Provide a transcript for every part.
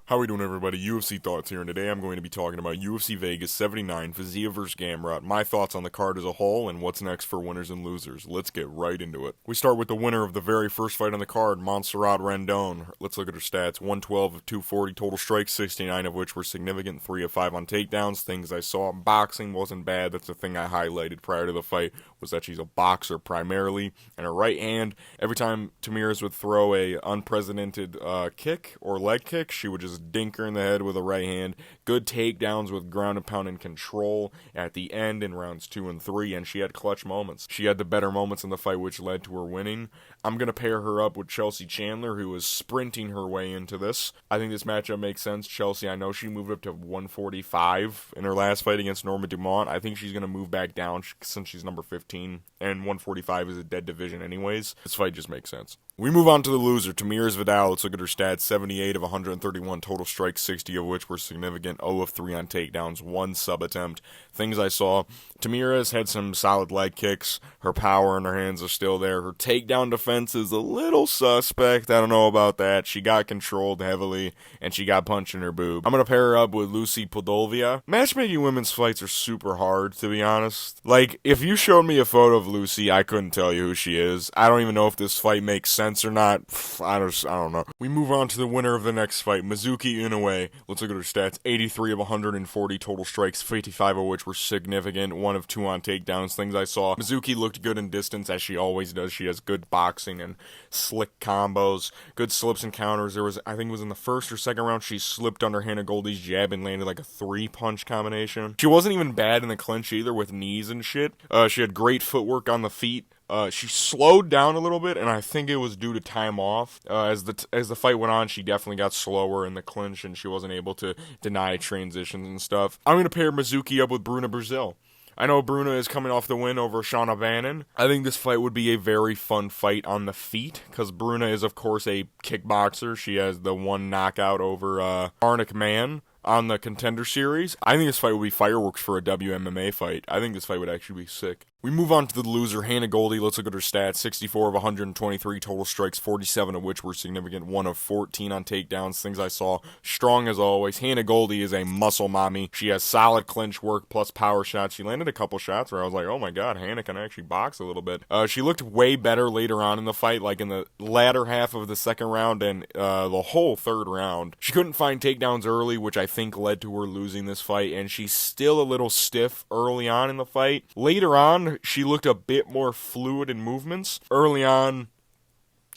How we doing, everybody? UFC Thoughts here, and today I'm going to be talking about UFC Vegas 79, Fiziev vs. Gamrot, my thoughts on the card as a whole, and what's next for winners and losers. Let's get right into it. We start with the winner of the very first fight on the card, Montserrat Rendon. Let's look at her stats. 112 of 240 total strikes, 69 of which were significant, 3 of 5 on takedowns. Things I saw. Boxing wasn't bad. That's the thing I highlighted prior to the fight, was that she's a boxer primarily, and her right hand, every time Tamiris would throw a unprecedented kick or leg kick, she would just dink her in the head with a right hand. Good takedowns with ground and pound and control at the end in rounds 2 and 3, and she had clutch moments. She had the better moments in the fight, which led to her winning. I'm going to pair her up with Chelsea Chandler, who is sprinting her way into this. I think this matchup makes sense. Chelsea, I know she moved up to 145 in her last fight against Norma Dumont. I think she's going to move back down since she's number 15, and 145 is a dead division anyways. This fight just makes sense. We move on to the loser, Tamiris Vidal. Let's look at her stats. 78 of 131 total strikes, 60 of which were significant, 0 of 3 on takedowns, 1 sub attempt. Things I saw, Tamiris had some solid leg kicks. Her power in her hands are still there. Her takedown defense is a little suspect. I don't know about that. She got controlled heavily, and she got punched in her boob. I'm going to pair her up with Lucy Podolvia. Matchmaking women's fights are super hard, to be honest. Like, if you showed me a photo of Lucy, I couldn't tell you who she is. I don't even know if this fight makes sense or not. I don't know. We move on to the winner of the next fight, Mizuki Inoue. Let's look at her stats. 83 of 140 total strikes, 55 of which were significant, 1 of 2 on takedowns. Things I saw, Mizuki looked good in distance, as she always does. She has good boxing and slick combos, good slips and counters. There was, I think it was in the first or second round, she slipped under Hannah Goldie's jab and landed like a 3-punch combination. She wasn't even bad in the clinch either with knees and shit. She had great footwork on the feet. She slowed down a little bit, and I think it was due to time off. As the fight went on, she definitely got slower in the clinch, and she wasn't able to deny transitions and stuff. I'm going to pair Mizuki up with Bruna Brazil. I know Bruna is coming off the win over Shauna Bannon. I think this fight would be a very fun fight on the feet, because Bruna is, of course, a kickboxer. She has the one knockout over Arnick Mann on the Contender Series. I think this fight would be fireworks for a WMMA fight. I think this fight would actually be sick. We move on to the loser, Hannah Goldie. Let's look at her stats. 64 of 123 total strikes, 47 of which were significant, 1 of 14 on takedowns. Things I saw, strong as always. Hannah Goldie is a muscle mommy. She has solid clinch work plus power shots. She landed a couple shots where I was like, oh my god, Hannah can actually box a little bit. She looked way better later on in the fight, like in the latter half of the second round and the whole third round. She couldn't find takedowns early, which I think led to her losing this fight, and she's still a little stiff early on in the fight. Later on, she looked a bit more fluid in movements. Early on,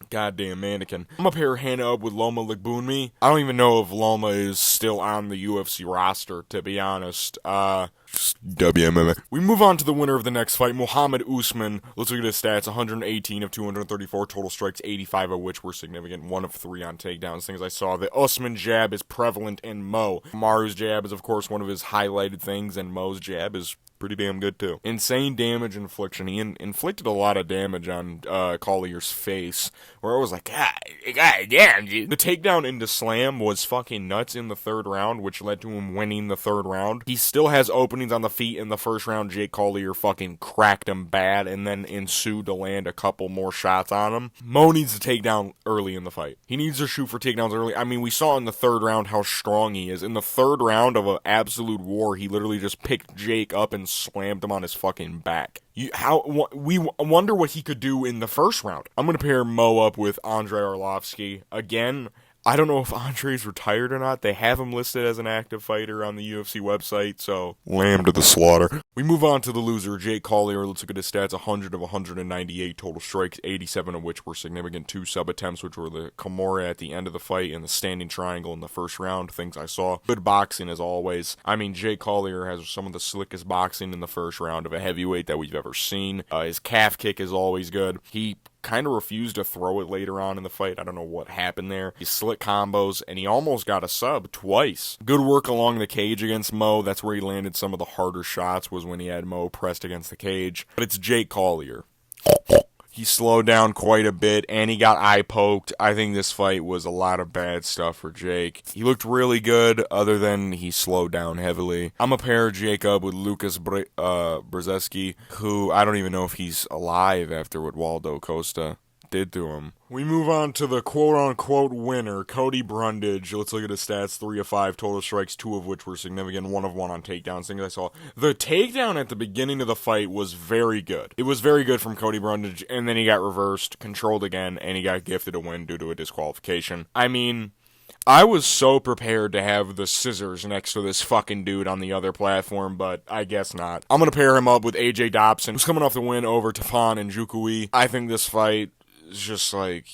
goddamn mannequin. I'm gonna pair Hannah up with Loma Lookboonmee. I don't even know if Loma is still on the UFC roster, to be honest. WMMA. We move on to the winner of the next fight, Muhammad Usman. Let's look at his stats. 118 of 234 total strikes, 85 of which were significant, 1 of 3 on takedowns. Things I saw, the Usman jab is prevalent in Mo. Maru's jab is, of course, one of his highlighted things, and Mo's jab is pretty damn good too. Insane damage infliction. He inflicted a lot of damage on Collier's face, where I was like, God damn, dude. The takedown into slam was fucking nuts in the third round, which led to him winning the third round. He still has openings on the feet in the first round. Jake Collier fucking cracked him bad, and then ensued to land a couple more shots on him. Mo needs to take down early in the fight. He needs to shoot for takedowns early. I mean, we saw in the third round how strong he is. In the third round of an absolute war, he literally just picked Jake up and slammed him on his fucking back. We wonder what he could do in the first round. I'm going to pair Mo up with Andrei Arlovsky. Again, I don't know if Andrei's retired or not. They have him listed as an active fighter on the UFC website, so lamb to the slaughter. We move on to the loser, Jake Collier. Let's look at his stats. 100 of 198 total strikes, 87 of which were significant. 2 sub-attempts, which were the Kimura at the end of the fight and the standing triangle in the first round. Things I saw. Good boxing as always. I mean, Jake Collier has some of the slickest boxing in the first round of a heavyweight that we've ever seen. His calf kick is always good. He kind of refused to throw it later on in the fight. I don't know what happened there. He slick combos, and he almost got a sub twice. Good work along the cage against Mo. That's where he landed some of the harder shots, was when he had Mo pressed against the cage. But it's Jake Collier. He slowed down quite a bit, and he got eye-poked. I think this fight was a lot of bad stuff for Jake. He looked really good, other than he slowed down heavily. I'm going to pair Jake up with Lucas Brzeski, who I don't even know if he's alive after what Waldo Costa did to him. We move on to the quote-unquote winner, Cody Brundage. Let's look at his stats. 3 of 5 total strikes, 2 of which were significant, 1 of 1 on takedowns. Things I saw. The takedown at the beginning of the fight was very good. It was very good from Cody Brundage, and then he got reversed, controlled again, and he got gifted a win due to a disqualification. I mean, I was so prepared to have the scissors next to this fucking dude on the other platform, but I guess not. I'm going to pair him up with AJ Dobson, who's coming off the win over Tafon and Njukui. I think this fight is just like,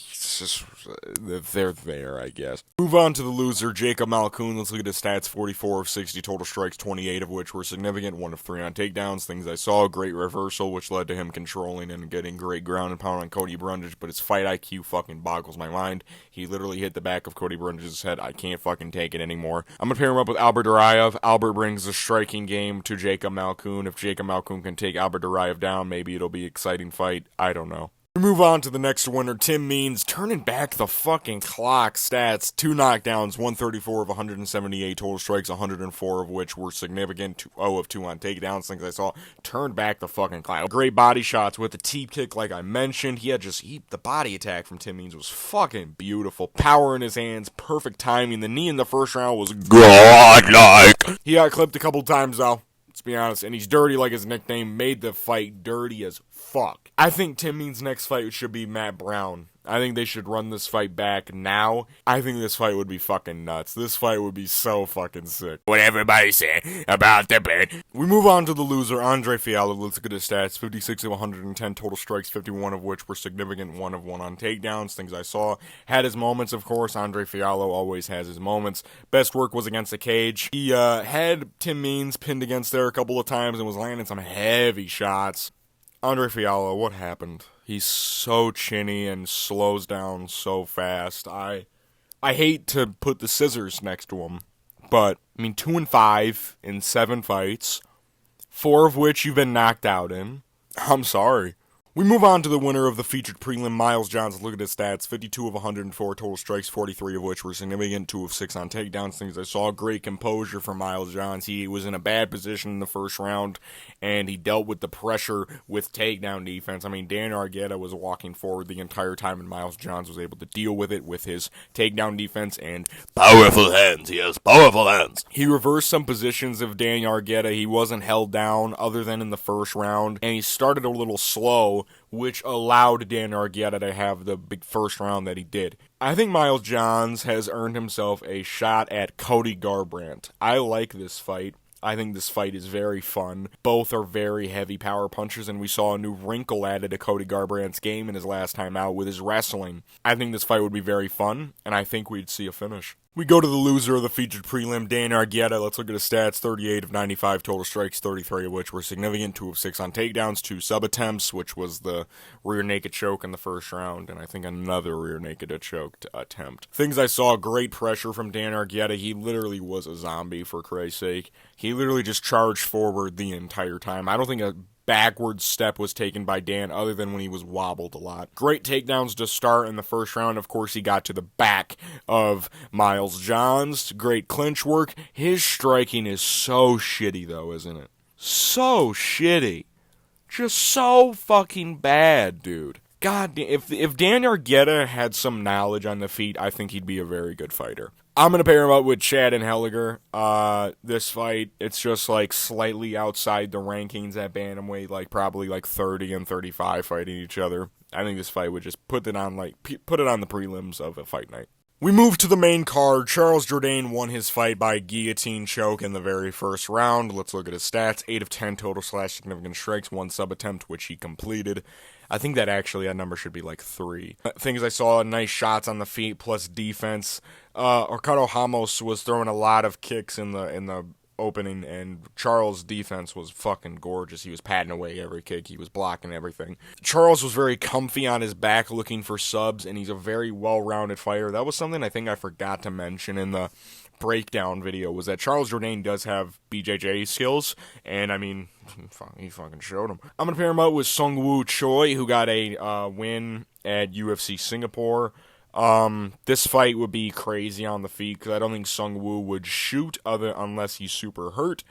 they're there, I guess. Move on to the loser, Jacob Malkoun. Let's look at his stats. 44 of 60 total strikes, 28 of which were significant, 1 of 3 on takedowns. Things I saw, great reversal, which led to him controlling and getting great ground and pound on Cody Brundage, but his fight IQ fucking boggles my mind. He literally hit the back of Cody Brundage's head. I can't fucking take it anymore. I'm going to pair him up with Albert Duraev. Albert brings the striking game to Jacob Malkoun. If Jacob Malkoun can take Albert Duraev down, maybe it'll be an exciting fight. I don't know. We move on to the next winner, Tim Means, turning back the fucking clock. Stats, 2 knockdowns, 134 of 178 total strikes, 104 of which were significant, 0 of 2 on takedowns. Things I saw, turned back the fucking clock. Great body shots with the teep kick like I mentioned. The body attack from Tim Means was fucking beautiful. Power in his hands, perfect timing. The knee in the first round was godlike. He got clipped a couple times though. Let's be honest, and he's dirty like his nickname made the fight dirty as fuck. I think Tim Means' next fight should be Matt Brown. I think they should run this fight back now. I think this fight would be fucking nuts. This fight would be so fucking sick. What everybody say about the bet. We move on to the loser, Andre Fialho. Let's look at his stats. 56 of 110 total strikes, 51 of which were significant, 1 of 1 on takedowns. Things I saw. Had his moments, of course. Andre Fialho always has his moments. Best work was against the cage. He had Tim Means pinned against there a couple of times and was landing some heavy shots. Andre Fialho, what happened? He's so chinny and slows down so fast. I hate to put the scissors next to him, but, 2-5 in 7 fights, 4 of which you've been knocked out in. I'm sorry. We move on to the winner of the featured prelim, Miles Johns. Look at his stats. 52 of 104 total strikes, 43 of which were significant, 2 of 6 on takedowns. Things I saw, great composure from Miles Johns. He was in a bad position in the first round, and he dealt with the pressure with takedown defense. Dan Argueta was walking forward the entire time, and Miles Johns was able to deal with it with his takedown defense and powerful hands. He has powerful hands. He reversed some positions of Dan Argueta. He wasn't held down other than in the first round, and he started a little slow, which allowed Dan Argueta to have the big first round that he did. I think Miles Johns has earned himself a shot at Cody Garbrandt. I like this fight. I think this fight is very fun. Both are very heavy power punchers, and we saw a new wrinkle added to Cody Garbrandt's game in his last time out with his wrestling. I think this fight would be very fun, and I think we'd see a finish. We go to the loser of the featured prelim, Dan Argueta. Let's look at his stats. 38 of 95 total strikes, 33 of which were significant, 2 of 6 on takedowns, 2 sub-attempts, which was the rear naked choke in the first round, and I think another rear naked choke attempt. Things I saw, great pressure from Dan Argueta. He literally was a zombie, for Christ's sake. He literally just charged forward the entire time. I don't think a backward step was taken by Dan other than when he was wobbled a lot. Great takedowns to start in the first round. Of course, he got to the back of Miles Johns. Great clinch work. His striking is so shitty, though, isn't it? So shitty. Just so fucking bad, dude. God damn, if Dan Argueta had some knowledge on the feet, I think he'd be a very good fighter. I'm going to pair him up with Chad and Helliger. This fight, it's just slightly outside the rankings at bantamweight, probably 30 and 35 fighting each other. I think this fight would just put it on the prelims of a fight night. We move to the main card. Charles Jourdain won his fight by guillotine choke in the very first round. Let's look at his stats. 8 of 10 total significant strikes, 1 sub-attempt, which he completed. I think that number should be 3. Things I saw, nice shots on the feet plus defense. Ricardo Ramos was throwing a lot of kicks in the opening, and Charles' defense was fucking gorgeous. He was patting away every kick. He was blocking everything. Charles was very comfy on his back looking for subs, and he's a very well-rounded fighter. That was something I think I forgot to mention in the breakdown video, was that Charles Jourdain does have BJJ skills, and he fucking showed them. I'm going to pair him up with Sungwoo Choi, who got a win at UFC Singapore. This fight would be crazy on the feet, because I don't think Sungwoo would shoot unless he's super hurt.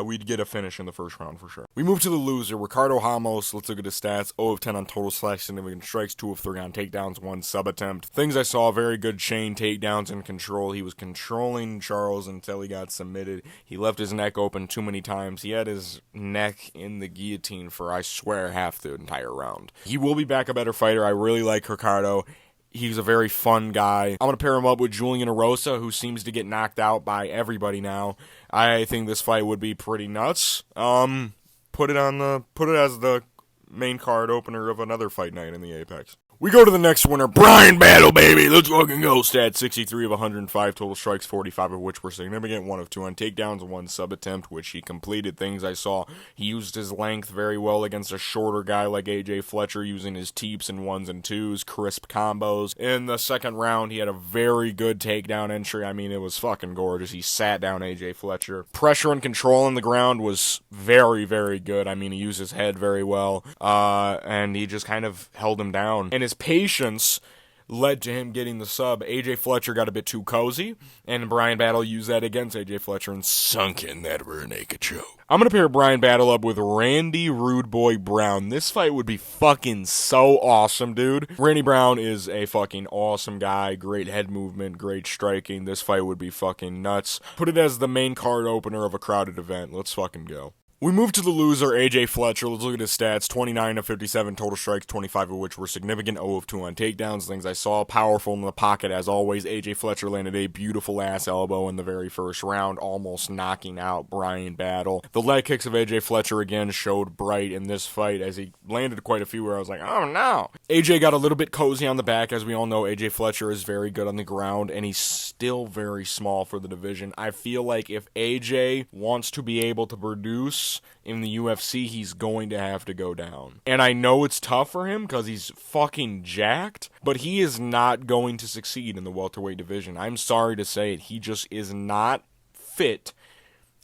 we'd get a finish in the first round for sure. We move to the loser, Ricardo Ramos. Let's look at his stats. 0 of 10 on total /significant strikes, 2 of 3 on takedowns, 1 sub attempt. Things I saw, very good chain takedowns and control. He was controlling Charles until he got submitted. He left his neck open too many times. He had his neck in the guillotine for, I swear, half the entire round. He will be back a better fighter. I really like Ricardo. He's a very fun guy. I'm going to pair him up with Julian Erosa, who seems to get knocked out by everybody now. I think this fight would be pretty nuts. Put it as the main card opener of another fight night in the Apex. We go to the next winner, Brian Battle, baby. Let's fucking go. Stat 63 of 105 total strikes, 45 of which were significant, 1 of 2 on takedowns, 1 sub attempt, which he completed. Things I saw, he used his length very well against a shorter guy like AJ Fletcher, using his teeps and 1s and 2s, crisp combos. In the second round, he had a very good takedown entry. I mean, it was fucking gorgeous. He sat down AJ Fletcher. Pressure and control on the ground was very, very good. I mean, he used his head very well, and he just kind of held him down. And his patience led to him getting the sub. AJ Fletcher got a bit too cozy, and Brian Battle used that against AJ Fletcher and sunk in that rear naked choke. I'm going to pair Brian Battle up with Randy Rude Boy Brown. This fight would be fucking so awesome, dude. Randy Brown is a fucking awesome guy. Great head movement, great striking. This fight would be fucking nuts. Put it as the main card opener of a crowded event. Let's fucking go. We move to the loser, AJ Fletcher. Let's look at his stats. 29 of 57 total strikes, 25 of which were significant, 0 of 2 on takedowns. Things I saw, powerful in the pocket as always. AJ Fletcher landed a beautiful ass elbow in the very first round, almost knocking out Brian Battle. The leg kicks of AJ Fletcher again showed bright in this fight as he landed quite a few where I was like, oh no. AJ got a little bit cozy on the back. As we all know, AJ Fletcher is very good on the ground, and he's still very small for the division. I feel like if AJ wants to be able to produce in the UFC, he's going to have to go down. And I know it's tough for him because he's fucking jacked, but he is not going to succeed in the welterweight division. I'm sorry to say it. He just is not fit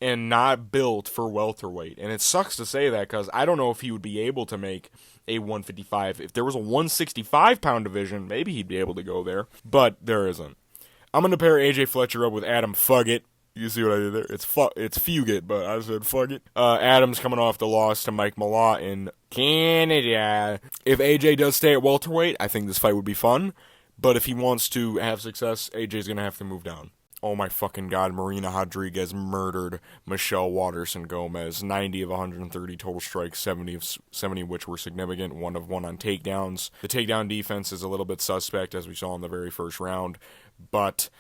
and not built for welterweight. And it sucks to say that because I don't know if he would be able to make a 155. If there was a 165-pound division, maybe he'd be able to go there, but there isn't. I'm going to pair AJ Fletcher up with Adam Fuggett. You see what I did there? It's Fugit, but I said fuck it. Adams coming off the loss to Mike Malott in Canada. If AJ does stay at welterweight, I think this fight would be fun. But if he wants to have success, AJ's going to have to move down. Oh my fucking god, Marina Rodriguez murdered Michelle Waterson Gomez. 90 of 130 total strikes, 70 of which were significant, 1 of 1 on takedowns. The takedown defense is a little bit suspect, as we saw in the very first round, but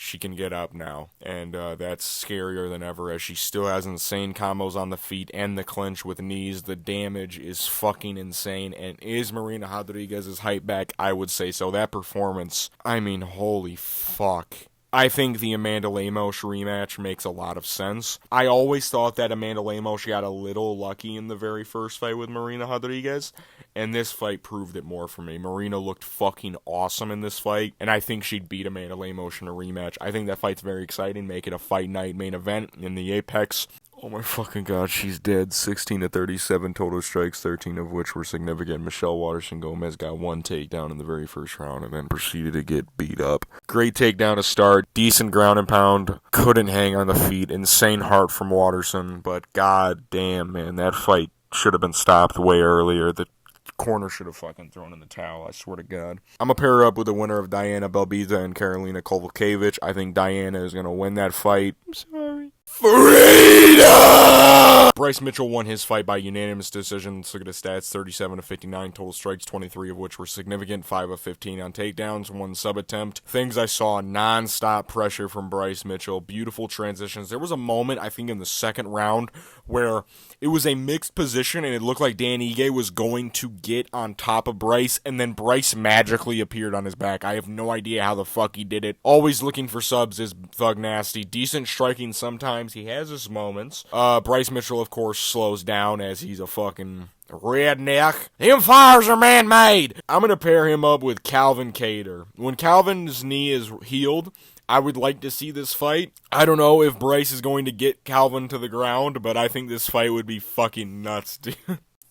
she can get up now, and that's scarier than ever as she still has insane combos on the feet and the clinch with knees. The damage is fucking insane, and is Marina Rodriguez's hype back? I would say so. That performance, I mean, holy fuck. I think the Amanda Lemos rematch makes a lot of sense. I always thought that Amanda Lemos got a little lucky in the very first fight with Marina Rodriguez, and this fight proved it more for me. Marina looked fucking awesome in this fight, and I think she'd beat Amanda Lemos in a rematch. I think that fight's very exciting. Make it a fight night main event in the Apex. Oh my fucking god, she's dead. 16 of 37 total strikes, 13 of which were significant. Michelle Waterson Gomez got 1 takedown in the very first round and then proceeded to get beat up. Great takedown to start, decent ground and pound, couldn't hang on the feet. Insane heart from Waterson, but god damn, man, that fight should have been stopped way earlier. The corner should have fucking thrown in the towel, I swear to god. I'm gonna pair her up with the winner of Diana Belbita and Karolina Kowalkiewicz. I think Diana is gonna win that fight. I'm sorry. Freedom! Bryce Mitchell won his fight by unanimous decision. Let's look at his stats. 37 of 59 total strikes, 23 of which were significant, 5 of 15 on takedowns, 1 sub attempt. Things I saw, non-stop pressure from Bryce Mitchell, beautiful transitions. There was a moment, I think in the second round, where it was a mixed position and it looked like Dan Ige was going to get on top of Bryce, and then Bryce magically appeared on his back. I have no idea how the fuck he did it. Always looking for subs is Thug Nasty. Decent striking sometimes. He has his moments. Bryce Mitchell, of course, slows down as he's a fucking redneck. Them fires are man-made. I'm going to pair him up with Calvin Kattar. When Calvin's knee is healed, I would like to see this fight. I don't know if Bryce is going to get Calvin to the ground, but I think this fight would be fucking nuts, dude.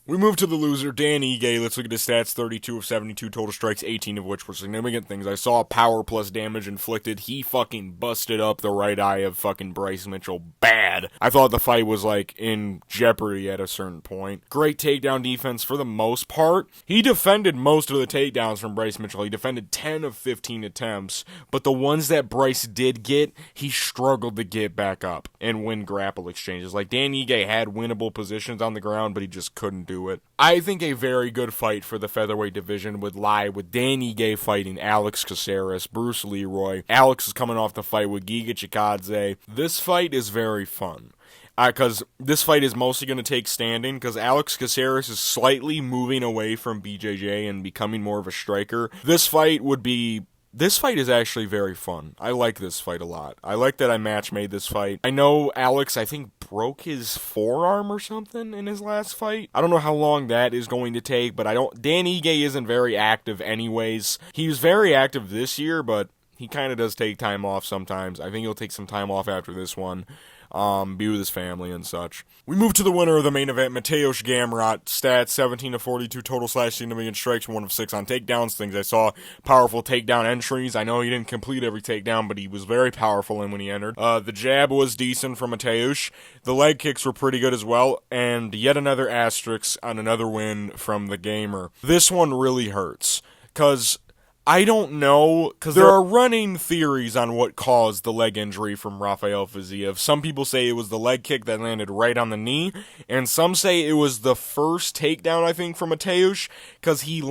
We move to the loser, Dan Ige. Let's look at his stats. 32 of 72 total strikes, 18 of which were significant things. I saw power plus damage inflicted. He fucking busted up the right eye of fucking Bryce Mitchell bad. I thought the fight was like in jeopardy at a certain point. Great takedown defense for the most part. He defended most of the takedowns from Bryce Mitchell. He defended 10 of 15 attempts, but the ones that Bryce did get, he struggled to get back up and win grapple exchanges. Like Dan Ige had winnable positions on the ground, but he just couldn't do it. I think a very good fight for the featherweight division would lie with Dan Ige fighting Alex Caceres, Bruce Leroy. Alex is coming off the fight with Giga Chikadze. This fight is very fun. Because this fight is mostly going to take standing, because Alex Caceres is slightly moving away from BJJ and becoming more of a striker. This fight is actually very fun. I like this fight a lot. I like that I match-made this fight. I know Alex, I think, broke his forearm or something in his last fight. I don't know how long that is going to take, but Dan Ige isn't very active anyways. He was very active this year, but he kind of does take time off sometimes. I think he'll take some time off after this one. Be with his family and such. We move to the winner of the main event, Mateusz Gamrot. Stats, 17 of 42 total slash significant strikes, 1 of 6 on takedowns. Things I saw, powerful takedown entries. I know he didn't complete every takedown, but he was very powerful in when he entered. The jab was decent from Mateusz. The leg kicks were pretty good as well, and yet another asterisk on another win from the Gamer. This one really hurts, because I don't know, because there are running theories on what caused the leg injury from Rafael Fiziev. Some people say it was the leg kick that landed right on the knee, and some say it was the first takedown, I think, from Mateusz, because the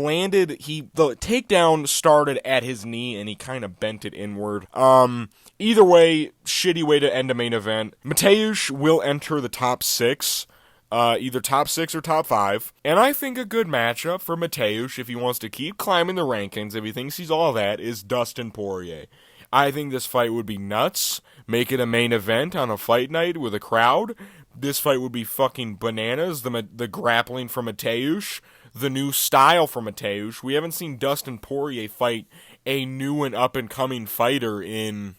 takedown started at his knee, and he kind of bent it inward. Either way, shitty way to end a main event. Mateusz will enter the top 6. Either top 6 or top 5. And I think a good matchup for Mateusz, if he wants to keep climbing the rankings, if he thinks he's all that, is Dustin Poirier. I think this fight would be nuts. Make it a main event on a fight night with a crowd. This fight would be fucking bananas. The grappling from Mateusz, the new style from Mateusz. We haven't seen Dustin Poirier fight a new and up-and-coming fighter in,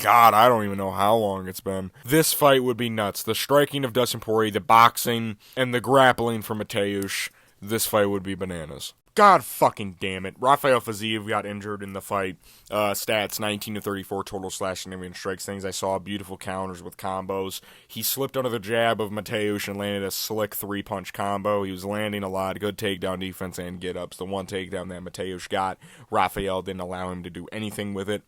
God, I don't even know how long it's been. This fight would be nuts. The striking of Dustin Poirier, the boxing, and the grappling from Mateusz. This fight would be bananas. God fucking damn it. Rafael Fiziev got injured in the fight. Stats, 19 to 34 total slash significant strikes. Things I saw, beautiful counters with combos. He slipped under the jab of Mateusz and landed a slick 3-punch combo. He was landing a lot. Good takedown defense and get-ups. The one takedown that Mateusz got, Rafael didn't allow him to do anything with it.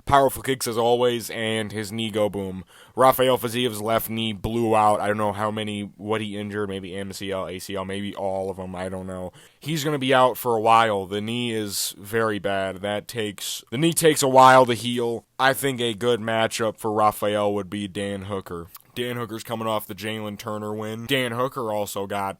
Powerful kicks as always, and his knee go boom. Rafael Fiziev's left knee blew out. I don't know what he injured, maybe MCL, ACL, maybe all of them, I don't know. He's going to be out for a while. The knee is very bad. The knee takes a while to heal. I think a good matchup for Rafael would be Dan Hooker. Dan Hooker's coming off the Jalen Turner win. Dan Hooker also got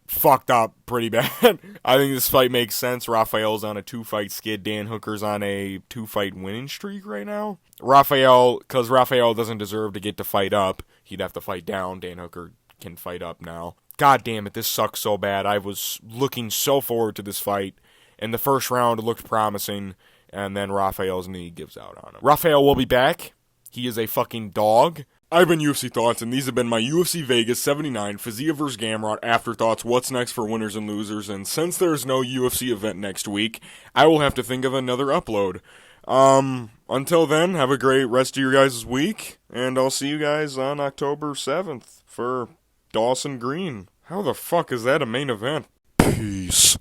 fucked up pretty bad. I think this fight makes sense. Rafael's on a 2-fight skid. Dan Hooker's on a 2-fight winning streak right now. Because Rafael doesn't deserve to get to fight up. He'd have to fight down. Dan Hooker can fight up now. God damn it, this sucks so bad. I was looking so forward to this fight, and the first round looked promising, and then Rafael's knee gives out on him. Rafael will be back. He is a fucking dog. I've been UFC Thoughts, and these have been my UFC Vegas 79 Fiziev vs. Gamrot Afterthoughts, what's next for winners and losers, and since there's no UFC event next week, I will have to think of another upload. Until then, have a great rest of your guys' week, and I'll see you guys on October 7th for Dawson Green. How the fuck is that a main event? Peace.